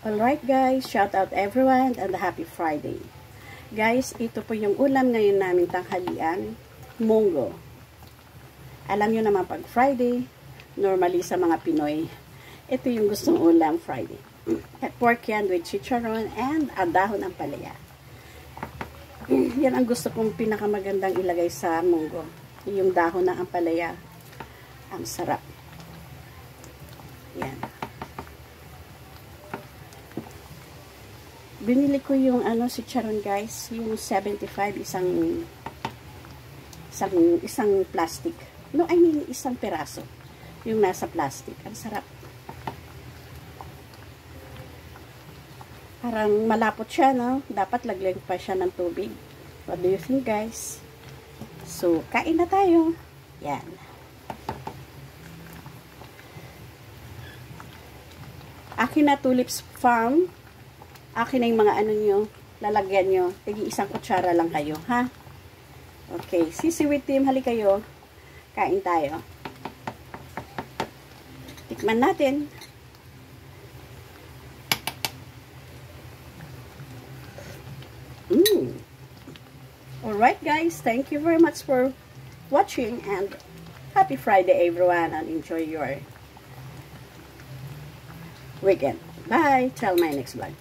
Alright guys, shout out everyone and happy Friday. Guys, ito po yung ulam ngayon namin tanghalian, munggo. Alam nyo naman pag Friday, normally sa mga Pinoy, ito yung gustong ulam Friday. Pork yan with chicharon and dahon ng palaya. Yan ang gusto kong pinakamagandang ilagay sa munggo. Yung dahon ng ampalaya. Ang sarap. Yan. Binili ko yung chicharon guys, yung 75 isang plastic. No, I mean isang peraso. Yung nasa plastic. Ang sarap. Parang malapot siya, no? Dapat lagyan pa siya ng tubig. What do you think guys? So, kain na tayo. Yan. Akin na Tulips Farm. Akin na yung mga nyo, lalagyan nyo. Tigi isang kutsara lang kayo, ha? Okay, sisiwit team, hali kayo. Kain tayo. Tikman natin. Alright guys, thank you very much for watching and happy Friday everyone and enjoy your weekend. Bye! Till my next vlog.